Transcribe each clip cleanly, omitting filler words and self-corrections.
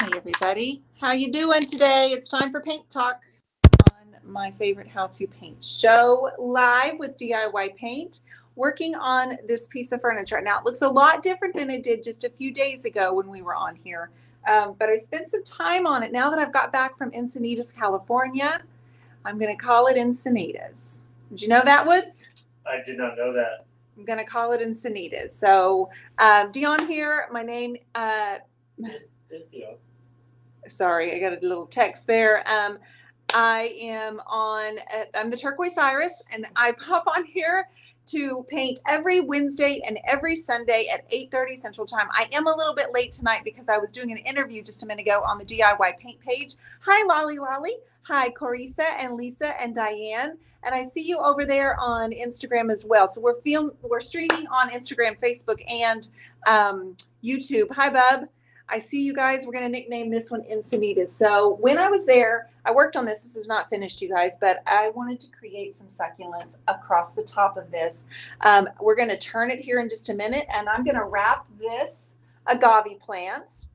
Hey everybody, how you doing today? It's time for Paint Talk on my favorite How to Paint show, live with DIY Paint, working on this piece of furniture. Now it looks a lot different than it did just a few days ago when we were on here, but I spent some time on it. Now that I've got back from Encinitas, California, I'm going to call it Encinitas. Did you know that, Woods? I did not know that. I'm going to call it Encinitas. So Dion here, my name... This deal. Sorry, I got a little text there. I am on, I'm the Turquoise Iris, and I pop on here to paint every Wednesday and every Sunday at 8:30 Central Time. I am a little bit late tonight because I was doing an interview just a minute ago on the DIY Paint page. Hi, Lolly. Hi, Corisa and Lisa and Diane. And I see you over there on Instagram as well. So we're streaming on Instagram, Facebook, and YouTube. Hi, Bub. I see you guys. We're going to nickname this one Encinitas. So when I was there, I worked on this. This is not finished, you guys, but I wanted to create some succulents across the top of this. We're going to turn it here in just a minute, and I'm going to wrap this agave plant,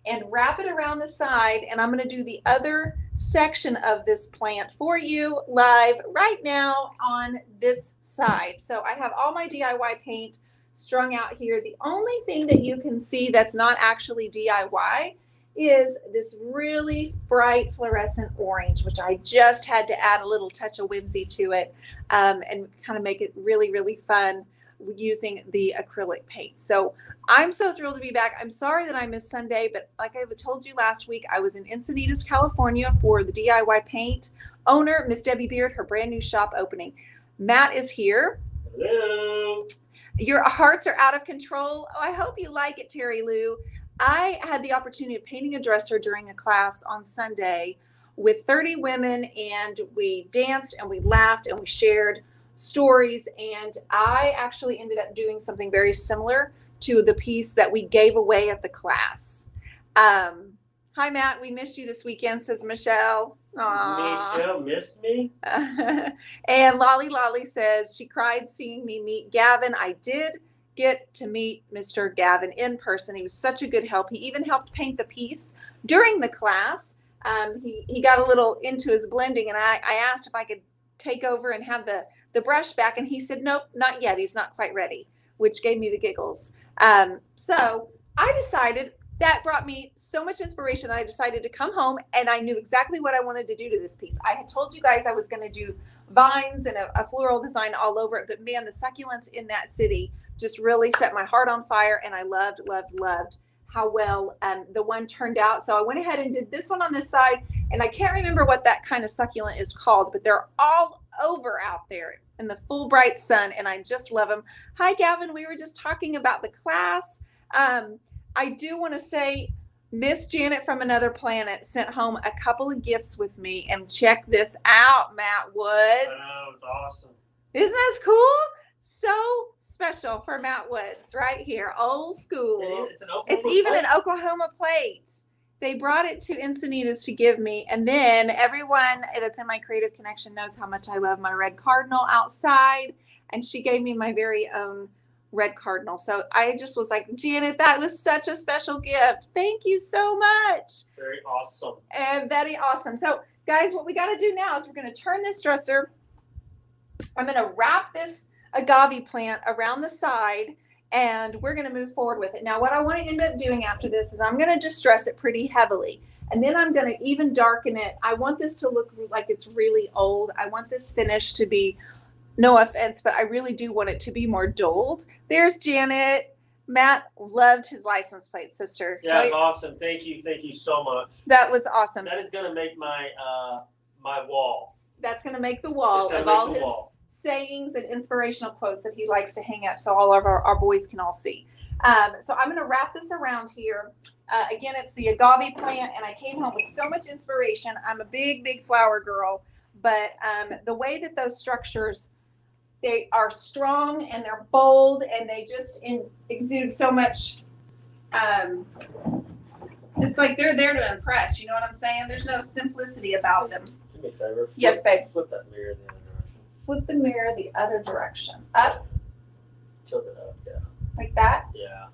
and wrap it around the side, and I'm going to do the other section of this plant for you live right now on this side. So I have all my DIY paint strung out here. The only thing that you can see that's not actually DIY is this really bright fluorescent orange, which I just had to add a little touch of whimsy to it and kind of make it really, really fun using the acrylic paint. So I'm so thrilled to be back. I'm sorry that I missed Sunday, but like I told you last week, I was in Encinitas, California for the DIY Paint owner, Miss Debbie Beard, her brand new shop opening. Matt is here. Hello. Your hearts are out of control. Oh, I hope you like it, Terry Lou. I had the opportunity of painting a dresser during a class on Sunday with 30 women, and we danced and we laughed and we shared stories. And I actually ended up doing something very similar to the piece that we gave away at the class. Hi, Matt. We missed you this weekend, says Michelle. Aww. Michelle missed me? And Lolly says she cried seeing me meet Gavin. I did get to meet Mr. Gavin in person. He was such a good help. He even helped paint the piece during the class. He got a little into his blending, and I asked if I could take over and have the brush back, and he said, nope, not yet. He's not quite ready, which gave me the giggles. So I decided, that brought me so much inspiration that I decided to come home, and I knew exactly what I wanted to do to this piece. I had told you guys I was going to do vines and a floral design all over it, but man, the succulents in that city just really set my heart on fire, and I loved how well the one turned out. So I went ahead and did this one on this side, and I can't remember what that kind of succulent is called, but they're all over out there in the full bright sun, and I just love them. Hi, Gavin. We were just talking about the class. I do want to say Miss Janet from Another Planet sent home a couple of gifts with me, and check this out, Matt Woods. Oh, it's awesome. Isn't this cool? So special for Matt Woods right here, old school. It's even an Oklahoma plate. They brought it to Encinitas to give me, and then everyone that's in my Creative Connection knows how much I love my red cardinal outside, and she gave me my very own red cardinal. So I just was like, Janet, that was such a special gift. Thank you so much. Very awesome. And very awesome. So guys, what we got to do now is we're going to turn this dresser. I'm going to wrap this agave plant around the side, and we're going to move forward with it. Now what I want to end up doing after this is I'm going to distress it pretty heavily, and then I'm going to even darken it. I want this to look like it's really old. I want this finish to be, no offense, but I really do want it to be more dulled. There's Janet. Matt loved his license plate, sister. Yeah, it's awesome. Thank you so much. That was awesome. That is going to make my my wall. That's going to make the wall of all his sayings and inspirational quotes that he likes to hang up so all of our boys can all see. So I'm going to wrap this around here. Again, it's the agave plant, and I came home with so much inspiration. I'm a big flower girl, but the way that those structures, they are strong and they're bold, and they just exude so much. It's like they're there to impress. You know what I'm saying? There's no simplicity about them. Do me a favor. Yes, babe. Flip that mirror the other direction. Flip the mirror the other direction. Up. Tilt it up, yeah. Like that? Yeah.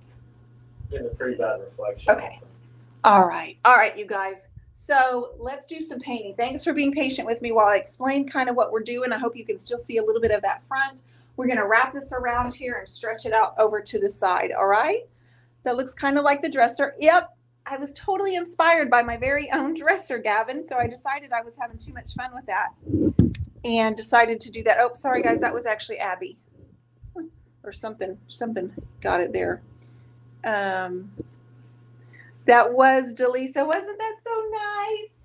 Getting a pretty bad reflection. Okay. All right, you guys. So let's do some painting. Thanks for being patient with me while I explain kind of what we're doing. I hope you can still see a little bit of that front. We're going to wrap this around here and stretch it out over to the side. All right. That looks kind of like the dresser. Yep. I was totally inspired by my very own dresser, Gavin. So I decided I was having too much fun with that and decided to do that. Oh, sorry guys. That was actually Abby or something got it there. That was Delisa. Wasn't that so nice?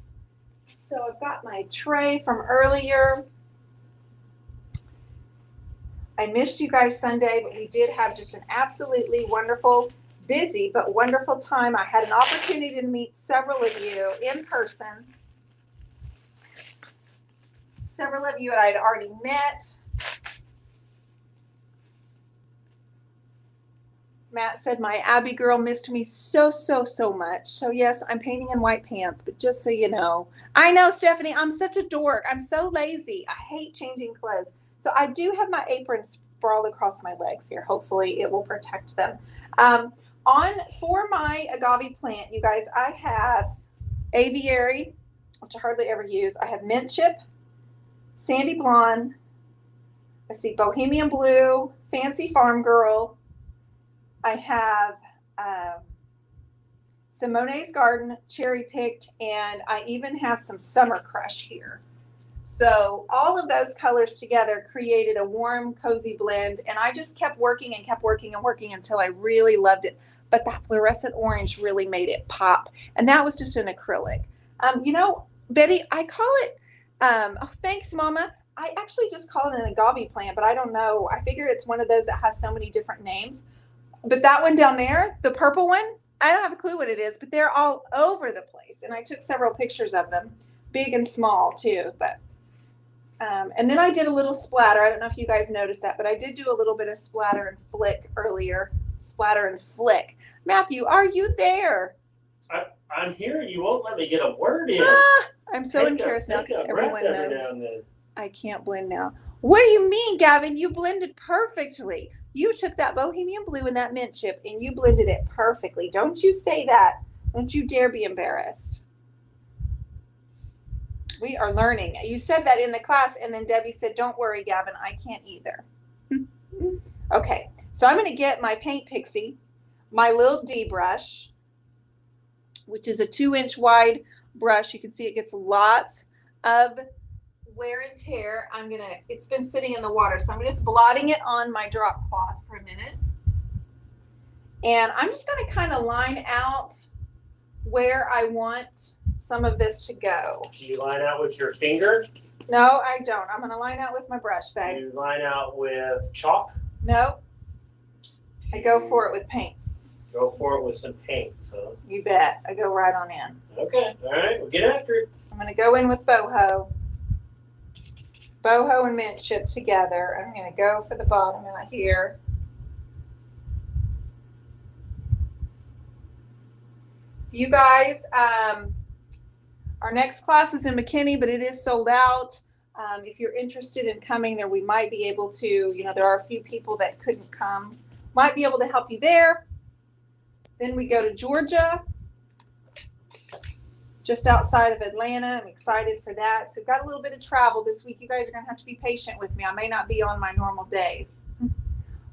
So I've got my tray from earlier. I missed you guys Sunday, but we did have just an absolutely wonderful, busy, but wonderful time. I had an opportunity to meet several of you in person. Several of you that I'd already met. Matt said my Abby girl missed me so much. So yes, I'm painting in white pants, but just so you know. I know, Stephanie, I'm such a dork. I'm so lazy. I hate changing clothes. So I do have my apron sprawled across my legs here. Hopefully it will protect them. For my agave plant, you guys, I have aviary, which I hardly ever use. I have mint chip, sandy blonde. I see bohemian blue, fancy farm girl. I have Simone's Garden, cherry picked, and I even have some Summer Crush here. So all of those colors together created a warm, cozy blend, and I just kept working and kept working and working until I really loved it. But that fluorescent orange really made it pop, and that was just an acrylic. You know, Betty, I call it, oh, thanks, Mama. I actually just call it an agave plant, but I don't know. I figure it's one of those that has so many different names. But that one down there, the purple one, I don't have a clue what it is, but they're all over the place. And I took several pictures of them, big and small too. But and then I did a little splatter. I don't know if you guys noticed that, but I did do a little bit of splatter and flick earlier. Splatter and flick. Matthew, are you there? I'm here. You won't let me get a word in. I'm so embarrassed now because everyone knows I can't blend now. What do you mean, Gavin? You blended perfectly. You took that bohemian blue and that mint chip and you blended it perfectly. Don't you say that. Don't you dare be embarrassed. We are learning. You said that in the class, and then Debbie said, don't worry, Gavin, I can't either. Okay, so I'm going to get my Paint Pixie, my Lil D brush, which is a 2-inch wide brush. You can see it gets lots of wear and tear. It's been sitting in the water, so I'm just blotting it on my drop cloth for a minute. And I'm just going to kind of line out where I want some of this to go. Do you line out with your finger? No, I don't. I'm going to line out with my brush bag. Do you line out with chalk? No. I go for it with paints. Go for it with some paints, huh? You bet. I go right on in. Okay. All right. We'll get after it. I'm going to go in with boho. Boho and mint chip together. I'm going to go for the bottom right here. You guys, our next class is in McKinney, but it is sold out. If you're interested in coming there, we might be able to, there are a few people that couldn't come. Might be able to help you there. Then we go to Georgia, just outside of Atlanta. I'm excited for that. So we've got a little bit of travel this week. You guys are going to have to be patient with me. I may not be on my normal days,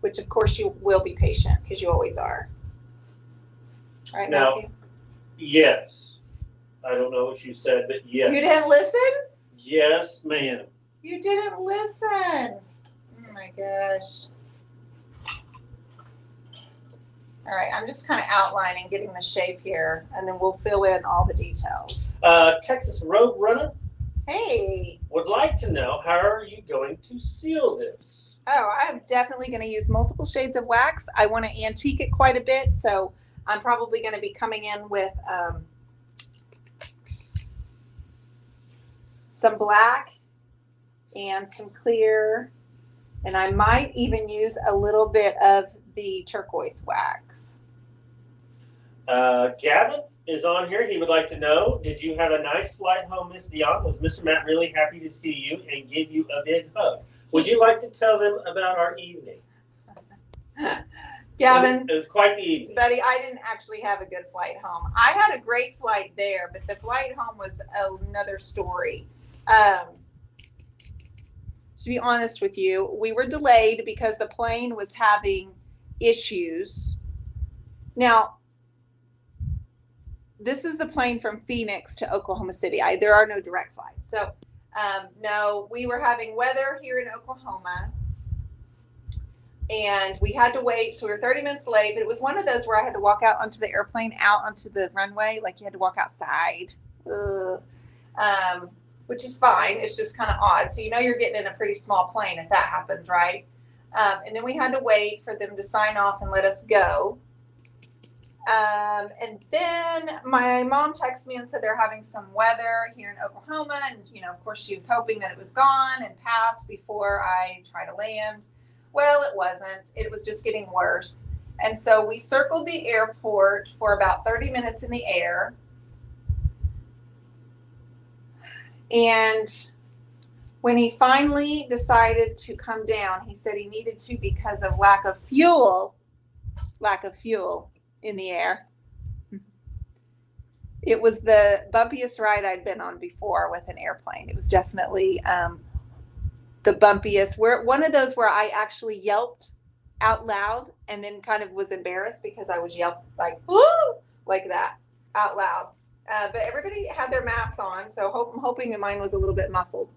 which of course you will be patient because you always are. All right, now, Matthew? Yes. I don't know what you said, but yes. You didn't listen? Yes, ma'am. You didn't listen. Oh my gosh. All right, I'm just kind of outlining, getting the shape here, and then we'll fill in all the details. Texas Road Runner. Hey. Would like to know, how are you going to seal this? Oh, I'm definitely going to use multiple shades of wax. I want to antique it quite a bit, so I'm probably going to be coming in with some black and some clear, and I might even use a little bit of the turquoise wax. Gavin is on here. He would like to know, did you have a nice flight home, Miss Dion? Was Mr. Matt really happy to see you and give you a big hug? Would you like to tell them about our evening? Gavin, It was quite the evening. Betty, I didn't actually have a good flight home. I had a great flight there, but the flight home was another story. To be honest with you, we were delayed because the plane was having issues. Now, this is the plane from Phoenix to Oklahoma City. There are no direct flights. So, no, we were having weather here in Oklahoma, and we had to wait. So we were 30 minutes late, but it was one of those where I had to walk out onto the airplane, out onto the runway. Like you had to walk outside, which is fine. It's just kind of odd. So, you're getting in a pretty small plane if that happens, right? And then we had to wait for them to sign off and let us go. And then my mom texted me and said they're having some weather here in Oklahoma. And, of course, she was hoping that it was gone and passed before I try to land. Well, it wasn't. It was just getting worse. And so we circled the airport for about 30 minutes in the air. And when he finally decided to come down, he said he needed to because of lack of fuel in the air. It was the bumpiest ride I'd been on before with an airplane. It was definitely the bumpiest. One of those where I actually yelped out loud and then kind of was embarrassed because I was yelping like, woo, like that out loud. But everybody had their masks on, so I'm hoping that mine was a little bit muffled.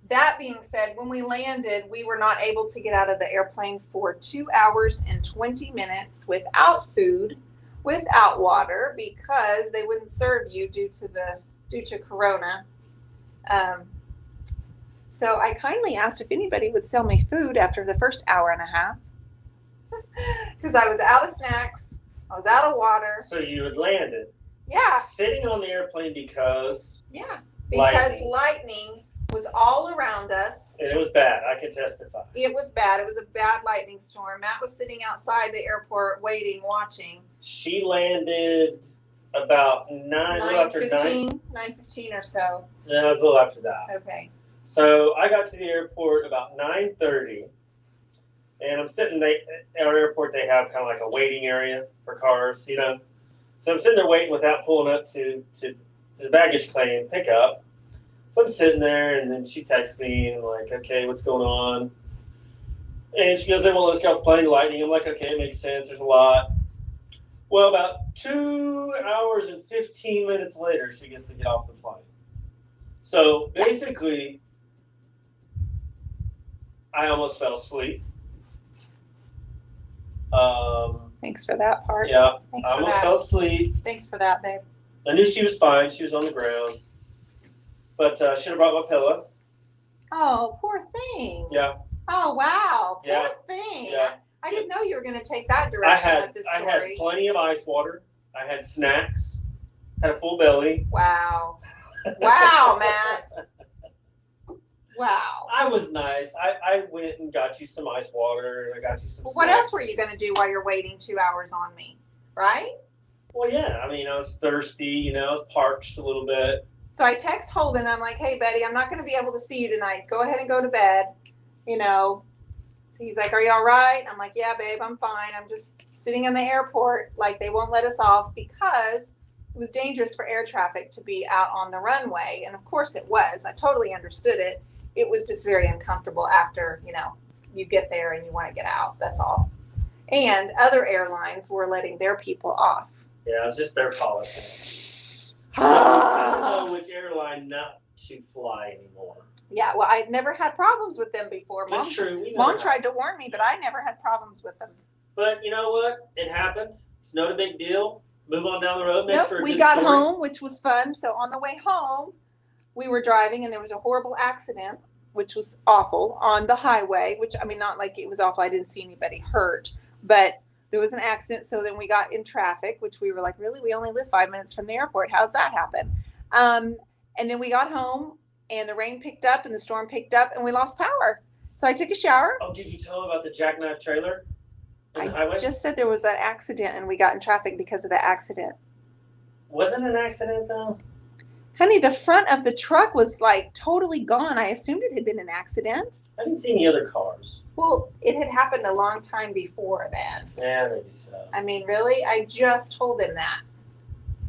That being said, when we landed, we were not able to get out of the airplane for 2 hours and 20 minutes without food, without water, because they wouldn't serve you due to Corona. So I kindly asked if anybody would sell me food after the first hour and a half, because I was out of snacks, I was out of water. So you had landed. Yeah. Sitting on the airplane because. Yeah. Because lightning was all around us. And it was bad. I can testify. It was bad. It was a bad lightning storm. Matt was sitting outside the airport waiting, watching. She landed about 9:15 or so. No, it was a little after that. Okay. So I got to the airport about 9:30, and I'm sitting at our airport. They have kind of like a waiting area for cars, So I'm sitting there waiting without pulling up to the baggage claim pickup. So I'm sitting there, and then she texts me, and I'm like, okay, what's going on? And she goes, they won't let us get off the plane, lightning. I'm like, okay, it makes sense. There's a lot. Well, about 2 hours and 15 minutes later, she gets to get off the plane. So basically, I almost fell asleep. Thanks for that part. Yeah, Thanks I for almost that. fell asleep. Thanks for that, babe. I knew she was fine. She was on the ground. But should have brought my pillow. Oh, poor thing. Yeah. Oh, wow. Poor Yeah. thing. Yeah. I didn't know you were going to take that direction with this story. I had plenty of ice water. I had snacks. Had a full belly. Wow. Wow, Matt. Wow. I was nice. I went and got you some ice water, and I got you some Well, snacks. what else were you going to do while you're waiting 2 hours on me? Right? Well, yeah. I mean, I was thirsty. I was parched a little bit. So I text Holden. I'm like, hey, Betty, I'm not going to be able to see you tonight. Go ahead and go to bed. So he's like, are you all right? I'm like, yeah, babe, I'm fine. I'm just sitting in the airport. Like, they won't let us off because it was dangerous for air traffic to be out on the runway. And of course it was. I totally understood it. It was just very uncomfortable after, you get there and you want to get out. That's all. And other airlines were letting their people off. Yeah, it's just their policy. So I don't know which airline not to fly anymore. Yeah, well, I'd never had problems with them before. That's true. Mom tried to warn me, but I never had problems with them. But you know what? It happened. It's not a big deal. Move on down the road. We got home, which was fun. So on the way home, we were driving, and there was a horrible accident, which was awful, on the highway. Which, I mean, not like it was awful. I didn't see anybody hurt, but there was an accident. So then we got in traffic, which we were like, really? We only live 5 minutes from the airport. How's that happen? And then we got home, and the rain picked up and the storm picked up, and we lost power. So I took a shower. Oh, did you tell them about the jackknife trailer in the I highway? just said there was an accident, and we got in traffic because of the accident. Wasn't an accident, though? Honey, the front of the truck was like totally gone. I assumed it had been an accident. I didn't see any other cars. Well, it had happened a long time before then. Yeah, maybe so. I mean, really? I just told him that.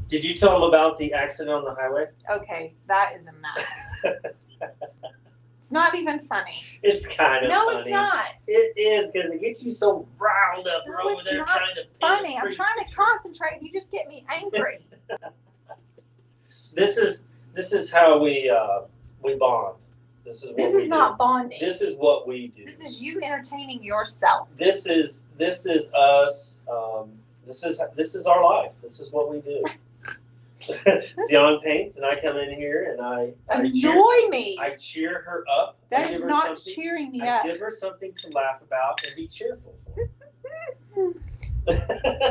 Did you tell him about the accident on the highway? Okay, that is a mess. It's not even funny. It's kind of no, funny. It's not. It is because it gets you so riled up. No, over it's there not trying to funny. I'm trying to concentrate. You just get me angry. This is how we bond. This is what This we is do. not bonding. This is what we do. This is you entertaining yourself. This is us. This is our life. This is what we do. Dion paints, and I come in here and I Annoy me. I cheer her up. That I give is her not something- cheering me I up. give her something to laugh about and be cheerful for.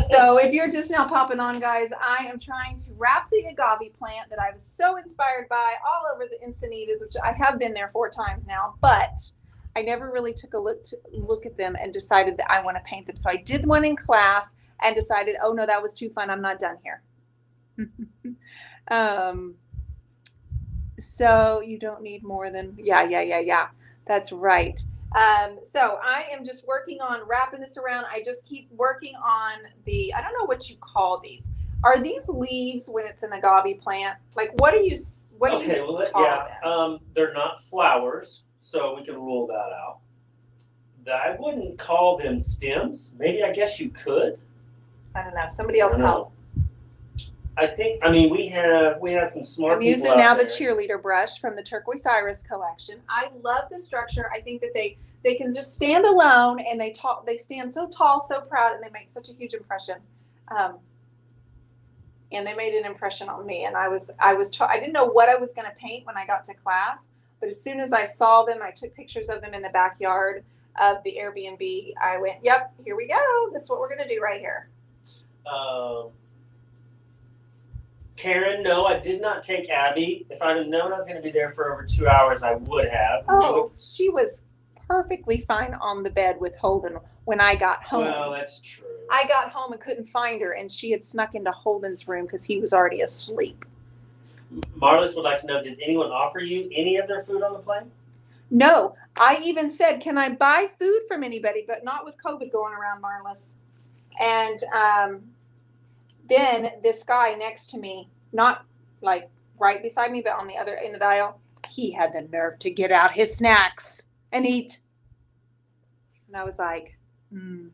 So if you're just now popping on, guys, I am trying to wrap the agave plant that I was so inspired by all over the Encinitas, which I have been there 4 times now, but I never really took a look at them and decided that I want to paint them. So I did one in class and decided, oh no, that was too fun. I'm not done here. So you don't need more than, yeah. That's right. So I am just working on wrapping this around. I just keep working on I don't know what you call these. Are these leaves when it's an agave plant? Like, what do you call them? They're not flowers, so we can rule that out. I wouldn't call them stems. Maybe, I guess you could. I don't know. Somebody else help. We have some smart I'm people using out now there. the cheerleader brush from the Turquoise Iris collection. I love the structure. I think that they can just stand alone, and they stand so tall, so proud, and they make such a huge impression. And they made an impression on me. And I didn't know what I was going to paint when I got to class, but as soon as I saw them, I took pictures of them in the backyard of the Airbnb. I went, yep, here we go. This is what we're going to do right here. Karen, no, I did not take Abby. If I'd have known I was going to be there for over 2 hours, I would have. Oh, she was perfectly fine on the bed with Holden when I got home. Well, that's true. I got home and couldn't find her, and she had snuck into Holden's room because he was already asleep. Marlis would like to know, did anyone offer you any of their food on the plane? No, I even said, can I buy food from anybody, but not with COVID going around, Marlis. And then this guy next to me, not like right beside me, but on the other end of the aisle, he had the nerve to get out his snacks and eat. And I was like, And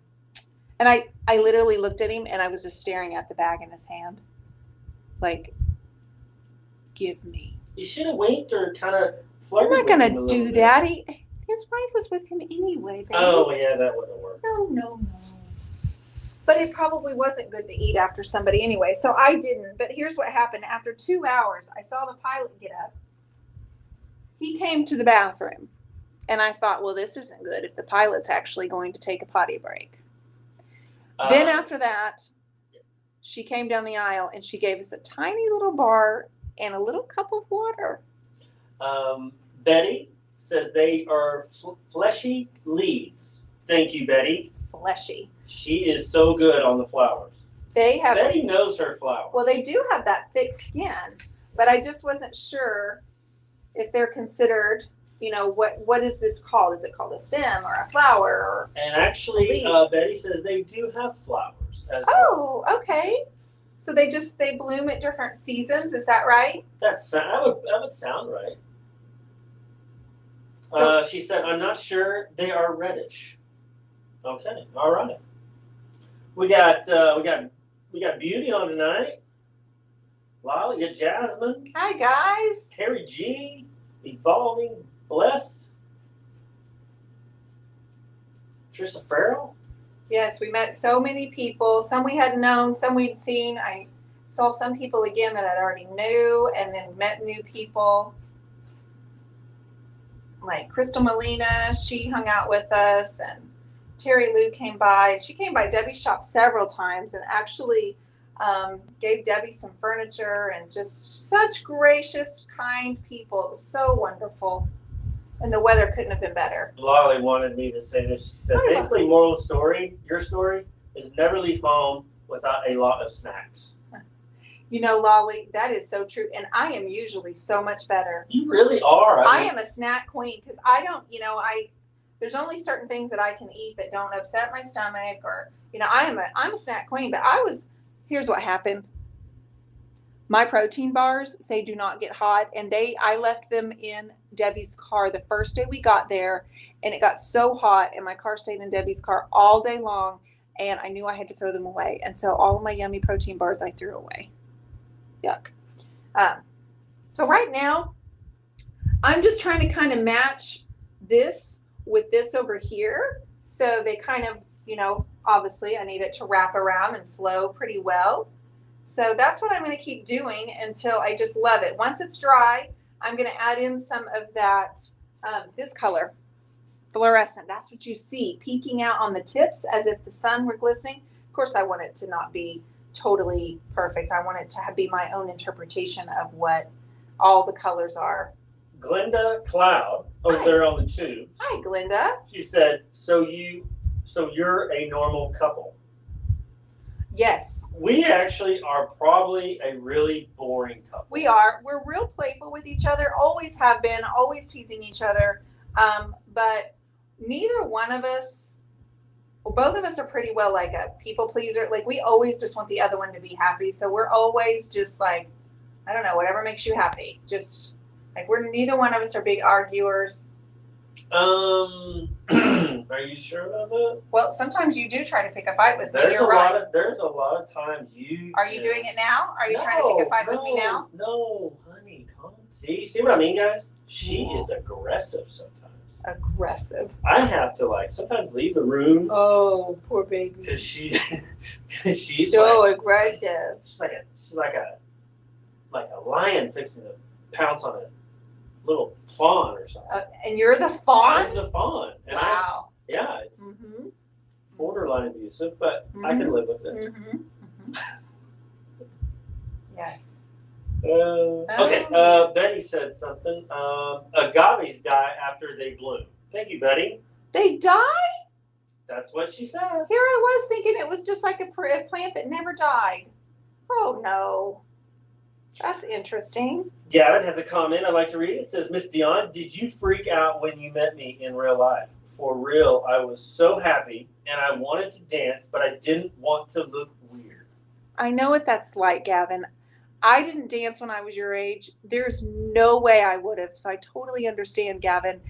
I literally looked at him, and I was just staring at the bag in his hand. Like, give me. You should have winked or kind of flirted. I'm not with him going a to do little that. His wife was with him anyway. Baby. Oh, yeah, that wouldn't work. No. But it probably wasn't good to eat after somebody anyway, so I didn't. But here's what happened. After 2 hours, I saw the pilot get up. He came to the bathroom, and I thought, well, this isn't good if the pilot's actually going to take a potty break. Then after that, she came down the aisle, and she gave us a tiny little bar and a little cup of water. Betty says they are fleshy leaves. Thank you, Betty. Fleshy. She is so good on the flowers. Betty knows her flowers. Well, they do have that thick skin, but I just wasn't sure if they're considered, what is this called? Is it called a stem or a flower? And actually, Betty says they do have flowers as well. Oh, okay. So they bloom at different seasons. Is that right? That would sound right. So, she said, I'm not sure. They are reddish. Okay, all right. We got Beauty on tonight. Lolly, you got Jasmine. hi guys. Terry G. Evolving, Blessed. Trisha Farrell. Yes, we met so many people. Some we had known, some we'd seen. I saw some people again that I already knew, and then met new people. Like Crystal Molina, she hung out with us, and Terry Lou came by. She came by Debbie's shop several times and actually gave Debbie some furniture, and just such gracious, kind people. It was so wonderful. And the weather couldn't have been better. Lolly wanted me to say this. She said, basically, moral story, your story, is never leave home without a lot of snacks. You know, Lolly, that is so true. And I am usually so much better. You really are. I am a snack queen because I don't, there's only certain things that I can eat that don't upset my stomach or, I'm a snack queen, but here's what happened. My protein bars say do not get hot, and I left them in Debbie's car the first day we got there, and it got so hot, and my car stayed in Debbie's car all day long, and I knew I had to throw them away. And so all of my yummy protein bars I threw away. Yuck. So right now, I'm just trying to kind of match this with this over here. So they kind of, obviously I need it to wrap around and flow pretty well. So that's what I'm going to keep doing until I just love it. Once it's dry, I'm going to add in some of that, this color, fluorescent. That's what you see peeking out on the tips as if the sun were glistening. Of course, I want it to not be totally perfect. I want it to be my own interpretation of what all the colors are. Glenda Cloud over there on the tubes. Hi, Glenda. She said, so you're a normal couple. Yes. We actually are probably a really boring couple. We are. We're real playful with each other, always have been, always teasing each other. But neither one of us, both of us are pretty well like a people pleaser. Like we always just want the other one to be happy. So we're always just like, I don't know, whatever makes you happy. Just like neither one of us are big arguers. Are you sure about that? Well, sometimes you do try to pick a fight with me. There's You're right. There's a lot of times you. Are you doing it now? Are you trying to pick a fight with me now? No, honey, come on. See what I mean, guys? She is aggressive sometimes. Aggressive. I have to sometimes leave the room. Oh, poor baby. Because she's so aggressive. She's like a lion fixing to pounce on a little fawn or something. And you're the fawn? I'm the fawn. And wow. It's borderline abusive, but I can live with it. Yes. Okay, Betty said something. Agaves die after they bloom. Thank you, Betty. They die? That's what she says. Here I was thinking it was just like a plant that never died. Oh, no. That's interesting. Gavin has a comment I'd like to read. It says, Miss Dion, did you freak out when you met me in real life? For real, I was so happy, and I wanted to dance, but I didn't want to look weird. I know what that's like, Gavin. I didn't dance when I was your age. There's no way I would have, so I totally understand, Gavin.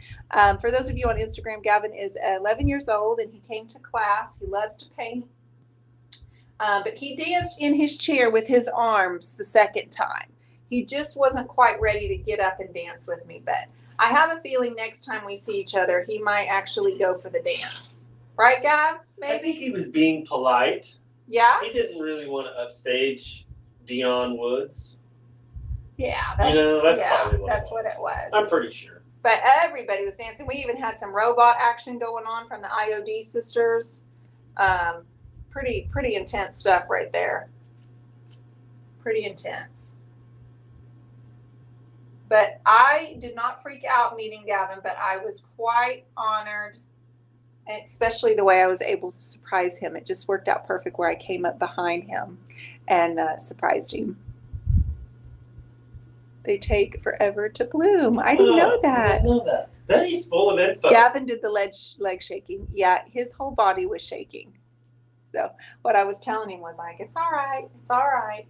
For those of you on Instagram, Gavin is 11 years old, and he came to class. He loves to paint. But he danced in his chair with his arms the second time. He just wasn't quite ready to get up and dance with me. But I have a feeling next time we see each other, he might actually go for the dance. Right, Gav? Maybe? I think he was being polite. Yeah? He didn't really want to upstage Dion Woods. Yeah, that's what it was. I'm pretty sure. But everybody was dancing. We even had some robot action going on from the IOD sisters. Pretty intense stuff right there. Pretty intense. But I did not freak out meeting Gavin, but I was quite honored, and especially the way I was able to surprise him. It just worked out perfect where I came up behind him and surprised him. They take forever to bloom. I didn't know that. I didn't know that. Betty's full of info. Gavin did the leg shaking. Yeah, his whole body was shaking. So what I was telling him was like, it's all right. It's all right.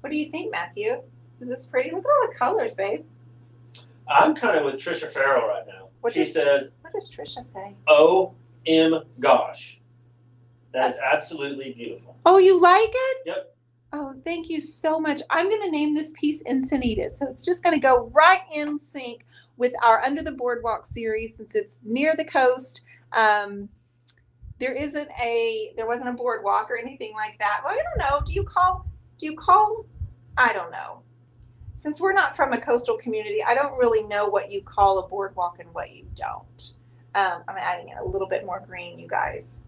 What do you think, Matthew? Is this pretty? Look at all the colors, babe. I'm kind of with Trisha Farrell right now. She says, what does Trisha say? gosh. That is absolutely beautiful. Oh, you like it? Yep. Oh, thank you so much. I'm going to name this piece Encinitas. So it's just going to go right in sync with our Under the Boardwalk series since it's near the coast. There wasn't a boardwalk or anything like that. Well, I don't know. Do you call, I don't know. Since we're not from a coastal community, I don't really know what you call a boardwalk and what you don't. I'm adding in a little bit more green, you guys.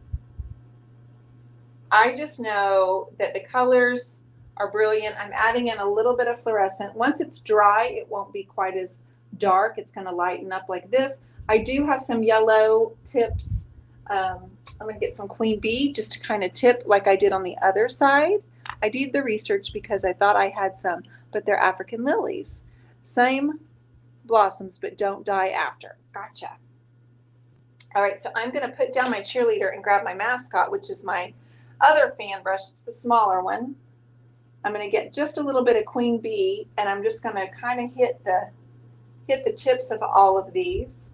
I just know that the colors are brilliant. I'm adding in a little bit of fluorescent. Once it's dry, it won't be quite as dark. It's going to lighten up like this. I do have some yellow tips. I'm going to get some Queen Bee just to kind of tip like I did on the other side. I did the research because I thought I had some, but they're African lilies. Same blossoms, but don't die after. Gotcha. All right, so I'm going to put down my cheerleader and grab my mascot, which is my other fan brush. It's the smaller one. I'm going to get just a little bit of queen bee, and I'm just going to kind of hit the tips of all of these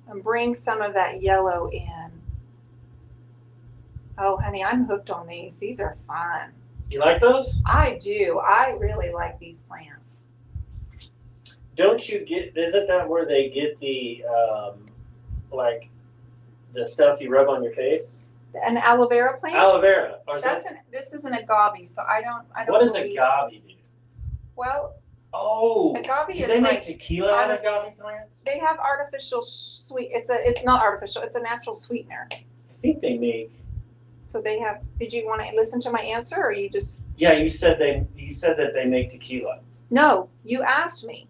and bring some of that yellow in. Oh, honey, I'm hooked on these. These are fun. You like those? I do. I really like these plants. Don't you get? Isn't that where they get the like the stuff you rub on your face? An aloe vera plant? Aloe vera. Or is This is an agave, so I don't what does believe. agave do? Well, Oh, agave do is they make like tequila out of agave plants? they have artificial sweet. It's not artificial. It's a natural sweetener. I think they make. So they have. Did you want to listen to my answer, or you just? Yeah, you said that they make tequila. No, you asked me.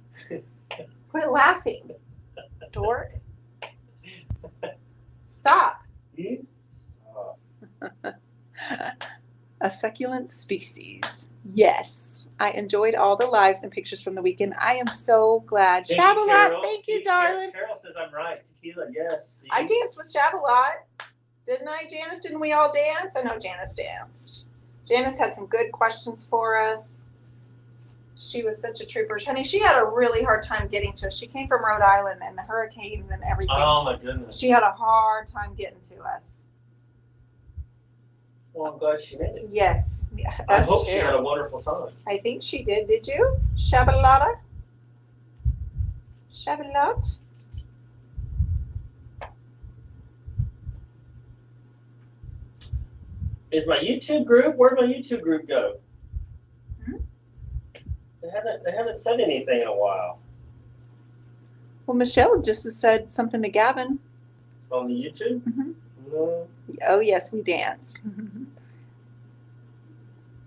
Quit laughing, dork. Stop. A succulent species. Yes, I enjoyed all the lives and pictures from the weekend. I am so glad. Thank you, Shabalot, Carol. thank you, See, darling. Carol says I'm right. Tequila, yes. See? I danced with Shabalot. Didn't I, Janice? Didn't we all dance? I know Janice danced. Janice had some good questions for us. She was such a trooper. Honey, she had a really hard time getting to us. She came from Rhode Island and the hurricanes and everything. Oh my goodness. She had a hard time getting to us. Well, I'm glad she made it. Yes. Yeah, I us hope too. she had a wonderful time. I think she did. Did you? Shabalata? Shabalot? Is my YouTube group? Where'd my YouTube group go? Hmm? They haven't said anything in a while. Well, Michelle just said something to Gavin. On the YouTube? Mm-hmm. No. Oh, yes, we danced.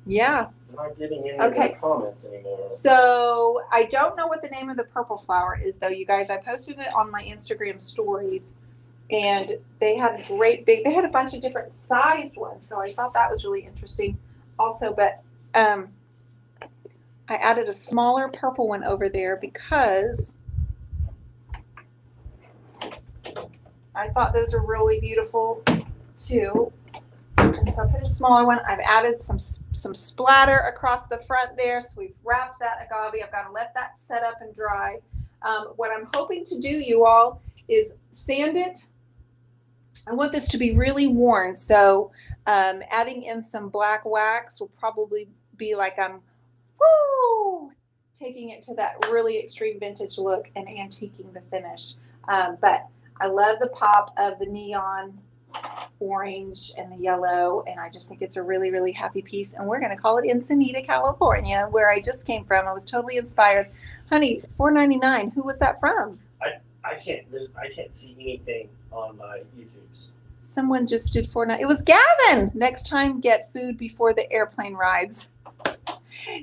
Yeah. I'm not getting any Okay. of the comments anymore. So I don't know what the name of the purple flower is, though, you guys. I posted it on my Instagram stories, and they had they had a bunch of different sized ones. So I thought that was really interesting also. But I added a smaller purple one over there because I thought those are really beautiful too. And so I put a smaller one. I've added some splatter across the front there. So we've wrapped that agave. I've got to let that set up and dry. What I'm hoping to do, you all, is sand it. I want this to be really worn. So adding in some black wax will probably be like I'm taking it to that really extreme vintage look and antiquing the finish. But I love the pop of the neon orange and the yellow, and I just think it's a really, really happy piece. And we're going to call it Encinita, California, where I just came from. I was totally inspired. Honey, $4.99. Who was that from? I can't see anything on my YouTubes. Someone just did $4.99. It was Gavin. Next time, get food before the airplane rides.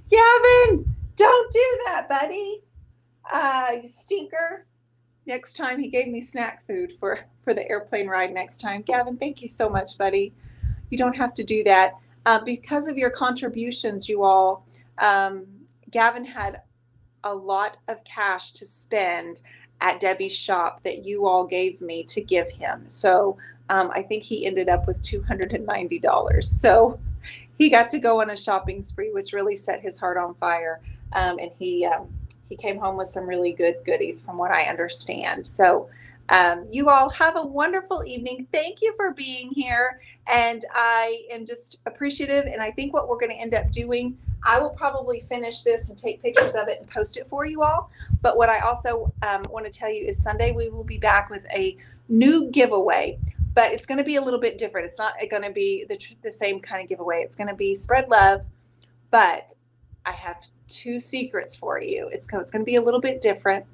Gavin, don't do that, buddy. You stinker. Next time, he gave me snack food for the airplane ride next time. Gavin, thank you so much, buddy. You don't have to do that. Because of your contributions, you all, Gavin had a lot of cash to spend at Debbie's shop that you all gave me to give him. So I think he ended up with $290. So he got to go on a shopping spree, which really set his heart on fire. And he came home with some really good goodies from what I understand. So you all have a wonderful evening. Thank you for being here. And I am just appreciative. And I think what we're going to end up doing, I will probably finish this and take pictures of it and post it for you all. But what I also want to tell you is Sunday we will be back with a new giveaway. But it's going to be a little bit different. It's not going to be the same kind of giveaway. It's going to be spread love. But I have 2 secrets for you. It's going to be a little bit different.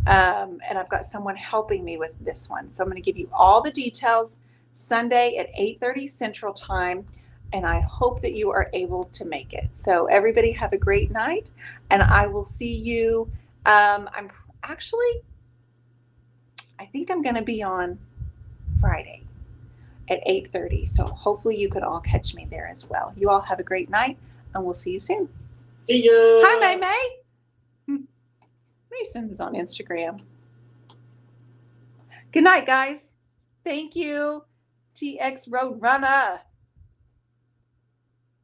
And I've got someone helping me with this one. So I'm going to give you all the details Sunday at 8:30 Central Time. And I hope that you are able to make it. So everybody have a great night. And I will see you. I think I'm going to be on Friday. at 8:30. So hopefully you could all catch me there as well. You all have a great night, and we'll see you soon. See ya. Hi, May May. Mason is on Instagram. Good night, guys. Thank you, TX Roadrunner.